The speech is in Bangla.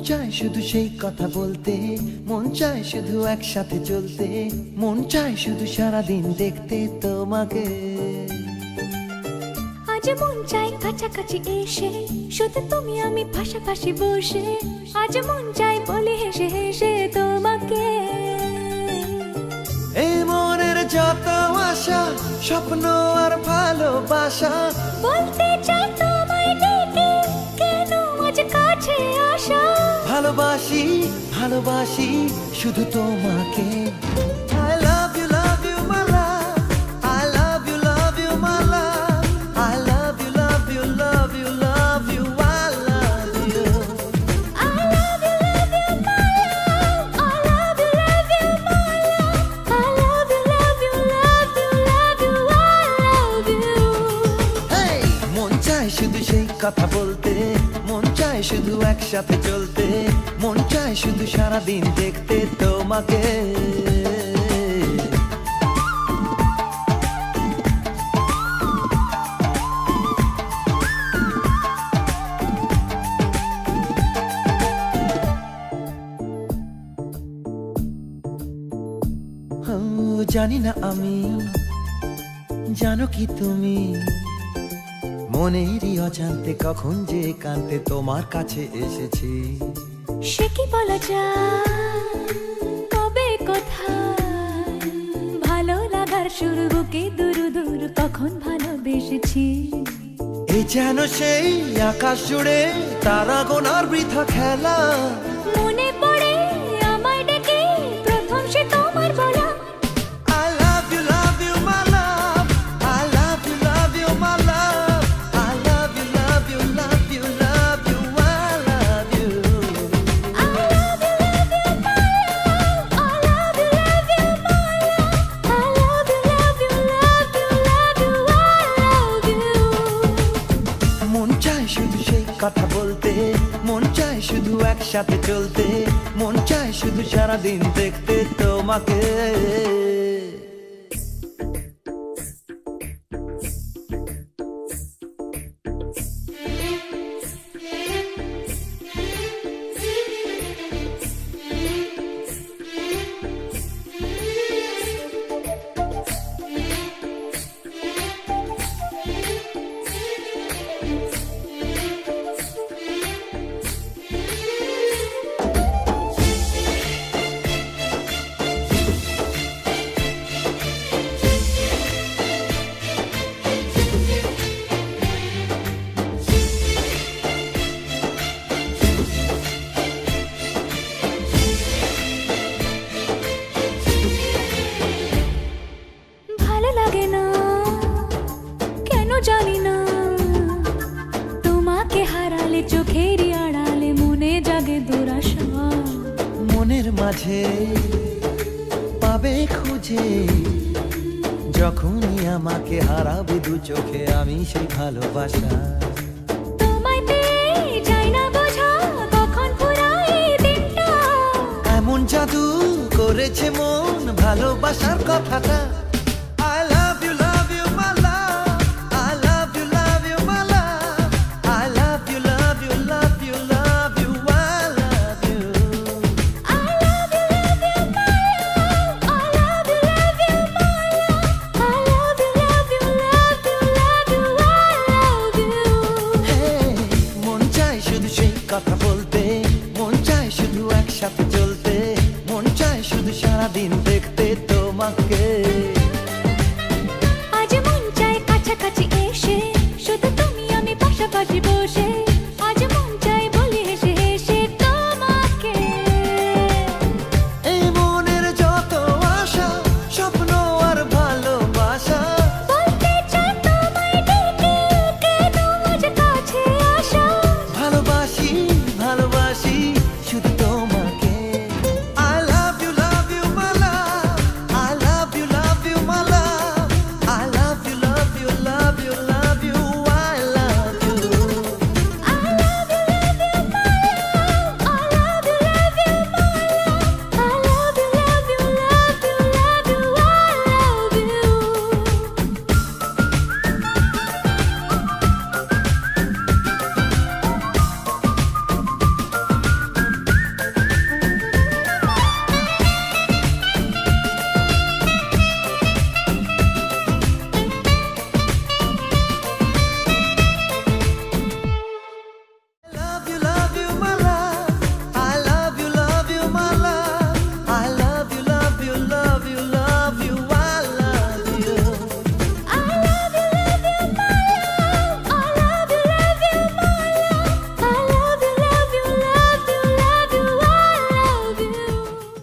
চায় শুধু সেই কথা বলতে, মন চায় শুধু একসাথে চলতে, মন চায় শুধু সারাদিন দেখতে তোমাকে। আজ মন চাই কাছাকাছি এসে, শুধু তুমি আমি পাশাপাশি বসে, আজ মন চাই বলে হেসে হেসে তোমাকে। এই মনের যত আশা, স্বপ্ন আর ভালোবাসা বলতে চাই তোমায় ডেকে, কেন আজ কাছে আসা। ভালোবাসি ভালোবাসি শুধু তোমাকে। I love you my love, I love you my love, I love you love you love you love you, I love you. I love you my love, I love you my love, I love you love you love you love you, I love you. Hey, মন চায় শুধু সেই কথা বলতে, মন চায় শুধু একসাথে চলতে, মন চায় শুধু সারাদিন দেখতে তোমাকে। জানি না আমি, জানো কি তুমি, মনেরই অজান্তে কখন যে কান্তে তোমার কাছে এসেছি। সে কি বলা যায়, কবে কোথায়, ভালো লাগার শুরু বুকে দূর দূর কখন ভালোবেসেছি। এই যেন সেই আকাশ জুড়ে তারা গোনার বৃথা খেলা, মনে পড়ে আমায় ডেকে প্রথম সে তোমার বলা। I love you my love, I love you my love, I love you love you love you love you, I love you. I love you my love, I love you my love, I love you love you love you love you, I love you. মন চায় শুধু সেই কথা বলতে, মন চায় শুধু একসাথে চলতে, মন চায় শুধু সারাদিন দেখতে তোমাকে। ভালো লাগে না কেন জানি না, তোমাকে হারালে চোখেরই আড়ালে মনে জাগে দুরাশা। মনের মাঝে পাবে খুঁজে, যখনই আমাকে হারাবে দু চোখে আমি সেই ভালোবাসা। তোমায় পেয়ে যাই না বোঝা কখন ফুরায় দিনটা, এমন জাদু করেছে মন ভালোবাসার কথাটা। I love you my love, I love you my love, I love you love you love you love you, I love you. I love you my love, I love you my love, I love you love you love you love you, I love you. Hey, মন চায় শুধু সেই কথা বলতে, মন চায় শুধু একসাথে